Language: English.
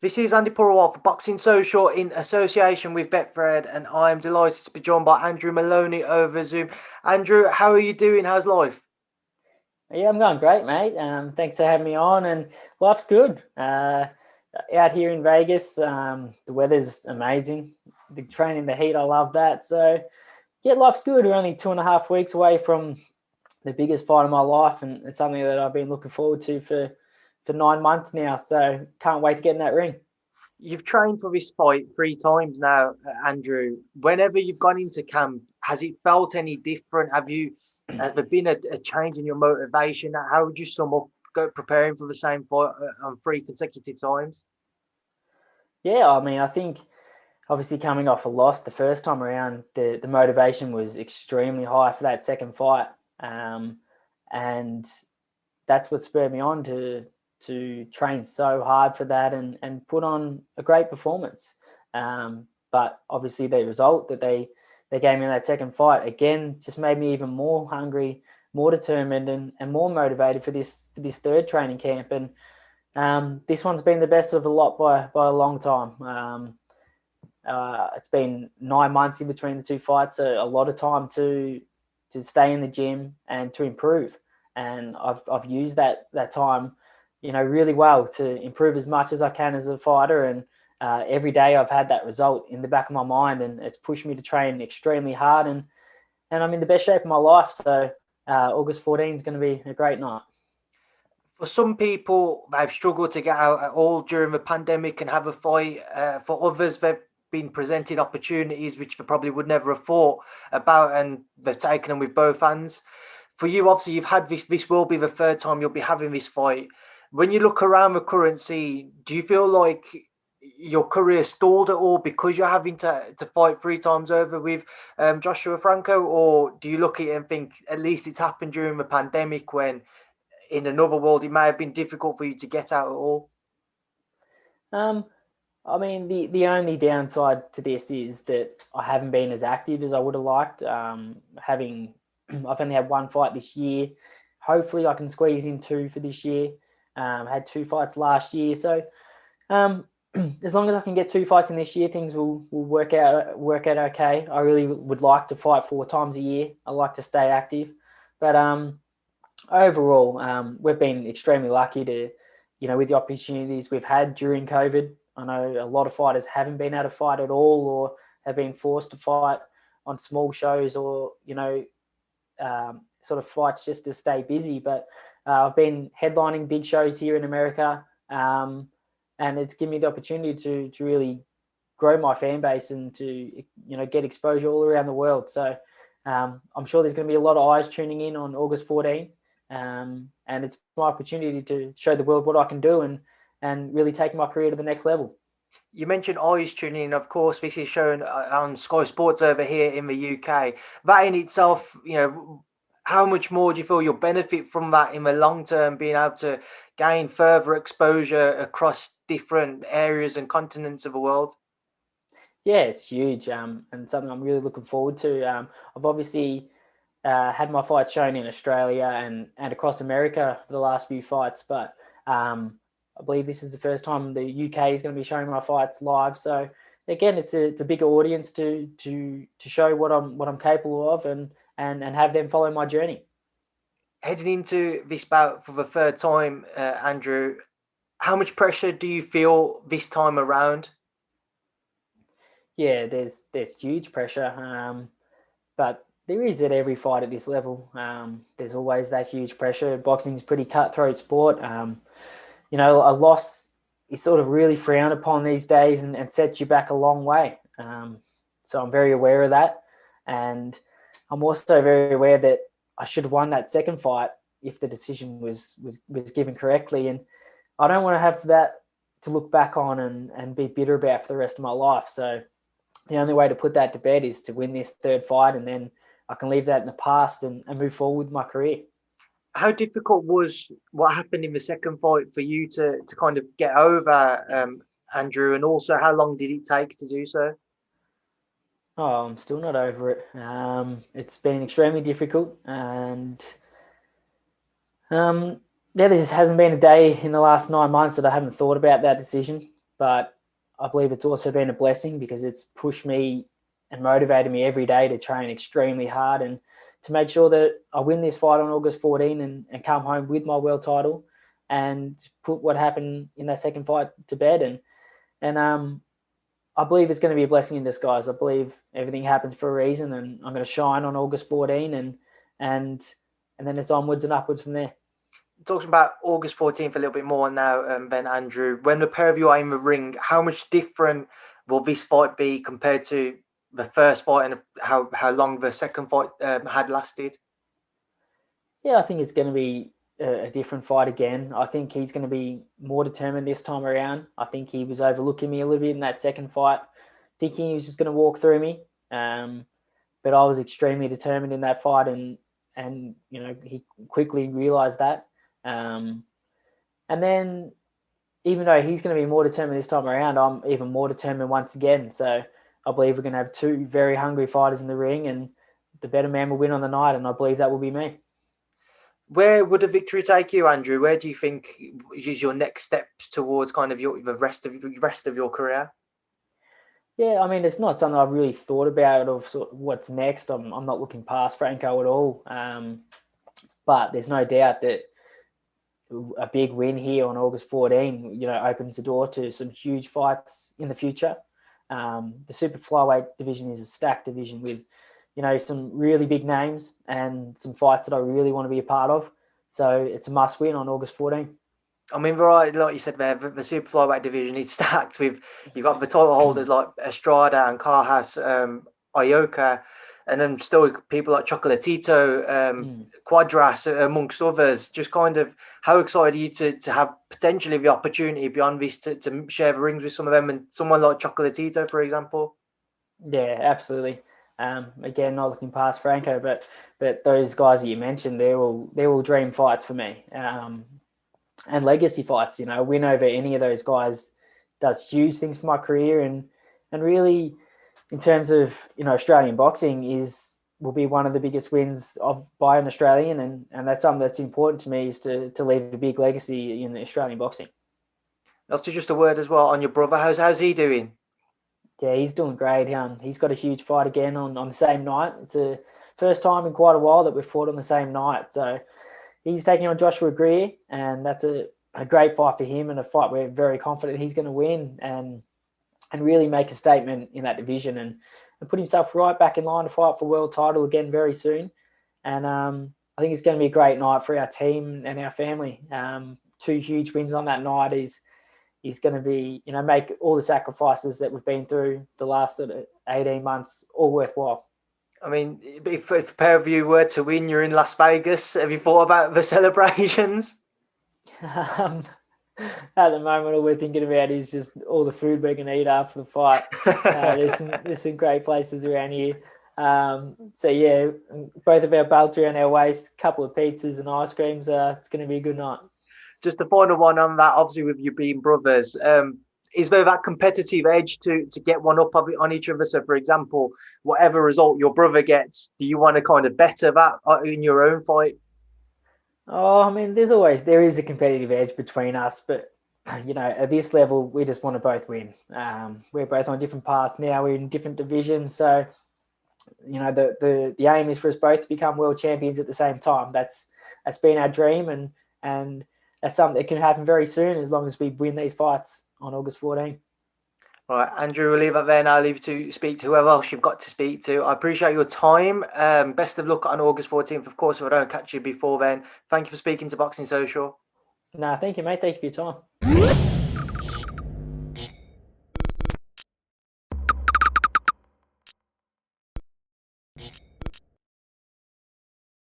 This is Andy Purewal for Boxing Social in association with Betfred, and I am delighted to be joined by Andrew Moloney over Zoom. Andrew, how are you doing? How's life? Yeah, I'm going great, mate. Thanks for having me on, and life's good. Out here in Vegas, the weather's amazing. The training, the heat, I love that. So, yeah, life's good. We're only 2.5 weeks away from the biggest fight of my life, and it's something that I've been looking forward to for 9 months now. So, can't wait to get in that ring. You've trained for this fight 3 times now, Andrew. Whenever you've gone into camp, has it felt any different? Has there been a change in your motivation? How would you sum up preparing for the same fight on 3 consecutive times? Yeah, I mean, I think obviously coming off a loss the first time around, the motivation was extremely high for that second fight. And that's what spurred me on to train so hard for that and put on a great performance. But obviously the result that they gave me in that second fight again just made me even more hungry, more determined, and more motivated for this third training camp. And this one's been the best of the lot by a long time. It's been 9 months in between the two fights, so a lot of time to stay in the gym and to improve. And I've used that time, really well to improve as much as I can as a fighter. And every day I've had that result in the back of my mind, and it's pushed me to train extremely hard. And I'm in the best shape of my life. So August 14 is going to be a great night. For some people, they've struggled to get out at all during the pandemic and have a fight. For others, they've been presented opportunities which they probably would never have thought about, and they've taken them with both hands. For you, obviously, you've had this. This will be the third time you'll be having this fight. When you look around the current scene, do you feel like your career stalled at all because you're having to fight 3 times over with Joshua Franco, or do you look at it and think at least it's happened during the pandemic when in another world it may have been difficult for you to get out at all? Um, I mean, the only downside to this is that I haven't been as active as I would have liked. I've only had one fight this year. Hopefully, I can squeeze in two for this year. Had 2 fights last year, so um, as long as I can get 2 fights in this year, things will work out okay. I really would like to fight 4 times a year. I like to stay active, but overall, we've been extremely lucky to, with the opportunities we've had during COVID. I know a lot of fighters haven't been able to fight at all, or have been forced to fight on small shows, or sort of fights just to stay busy. But I've been headlining big shows here in America, and it's given me the opportunity to really grow my fan base and to get exposure all around the world. So I'm sure there's going to be a lot of eyes tuning in on August 14, and it's my opportunity to show the world what I can do and really take my career to the next level. You mentioned eyes tuning in. Of course, this is shown on Sky Sports over here in the UK. That in itself, how much more do you feel you'll benefit from that in the long term, being able to gain further exposure across different areas and continents of the world? Yeah, it's huge, and something I'm really looking forward to. I've obviously had my fights shown in Australia and across America for the last few fights, but I believe this is the first time the UK is going to be showing my fights live. So again, it's a bigger audience to show what I'm capable of and have them follow my journey. Heading into this bout for the third time, Andrew, how much pressure do you feel this time around? Yeah, there's huge pressure, but there is at every fight at this level. There's always that huge pressure. Boxing is a pretty cutthroat sport. A loss is sort of really frowned upon these days and sets you back a long way. So I'm very aware of that. And I'm also very aware that I should have won that second fight if the decision was given correctly. And I don't want to have that to look back on and be bitter about for the rest of my life. So the only way to put that to bed is to win this third fight, and then I can leave that in the past and move forward with my career. How difficult was what happened in the second fight for you to kind of get over, Andrew? And also, how long did it take to do so? Oh, I'm still not over it. It's been extremely difficult, and yeah, there just hasn't been a day in the last 9 months that I haven't thought about that decision. But I believe it's also been a blessing because it's pushed me and motivated me every day to train extremely hard and to make sure that I win this fight on August 14 and come home with my world title and put what happened in that second fight to bed. And I believe it's going to be a blessing in disguise. I believe everything happens for a reason, and I'm going to shine on August 14, and and then it's onwards and upwards from there. Talking about August 14th a little bit more now, then Andrew, when the pair of you are in the ring, how much different will this fight be compared to the first fight, and how long the second fight had lasted? Yeah, I think it's going to be a different fight again. I think he's going to be more determined this time around. I think he was overlooking me a little bit in that second fight, thinking he was just going to walk through me. But I was extremely determined in that fight, and he quickly realised that. Um, and then, even though he's going to be more determined this time around, I'm even more determined once again. So I believe we're going to have two very hungry fighters in the ring, and the better man will win on the night, and I believe that will be me. Where would a victory take you, Andrew? Where do you think is your next steps towards kind of the rest of your career? Yeah, I mean, it's not something I've really thought about of sort of what's next. I'm not looking past Franco at all. But there's no doubt that a big win here on August 14, opens the door to some huge fights in the future. The super flyweight division is a stacked division with, some really big names and some fights that I really want to be a part of. So it's a must win on August 14. I mean, right, like you said there, the super flyweight division is stacked with, you've got the title holders like Estrada and Carjas, Ioka, and then still people like Chocolatito, Quadras, amongst others. Just kind of, how excited are you to have potentially the opportunity beyond this to share the rings with some of them, and someone like Chocolatito, for example? Yeah, absolutely. Again, not looking past Franco, but those guys that you mentioned, they're all dream fights for me. And legacy fights, win over any of those guys does huge things for my career, and really, in terms of Australian boxing, will be one of the biggest wins by an Australian, and that's something that's important to me, is to leave a big legacy in Australian boxing. That's just a word as well on your brother. How's he doing? Yeah, he's doing great. He's got a huge fight again on the same night. It's the first time in quite a while that we've fought on the same night. So he's taking on Joshua Greer, and that's a great fight for him, and a fight we're very confident he's going to win and really make a statement in that division, and put himself right back in line to fight for world title again very soon. And I think it's going to be a great night for our team and our family. Two huge wins on that night is going to be, make all the sacrifices that we've been through the last sort of 18 months all worthwhile. I mean, if a pair of you were to win, you're in Las Vegas. Have you thought about the celebrations? At the moment, all we're thinking about is just all the food we're going to eat after the fight. There's some great places around here. So yeah, both of our belts around our waist, a couple of pizzas and ice creams. It's going to be a good night. Just the final one on that, obviously with you being brothers, is there that competitive edge to get one up on each other? So, for example, whatever result your brother gets, do you want to kind of better that in your own fight? Oh, I mean, there is a competitive edge between us, but at this level, we just want to both win. We're both on different paths now. We're in different divisions, so the aim is for us both to become world champions at the same time. That's been our dream, and that's something that can happen very soon as long as we win these fights on August 14. All right, Andrew, we'll leave that there now. I'll leave you to speak to whoever else you've got to speak to. I appreciate your time. Best of luck on August 14th. Of course, if I don't catch you before then, thank you for speaking to Boxing Social. No, thank you, mate. Thank you for your time.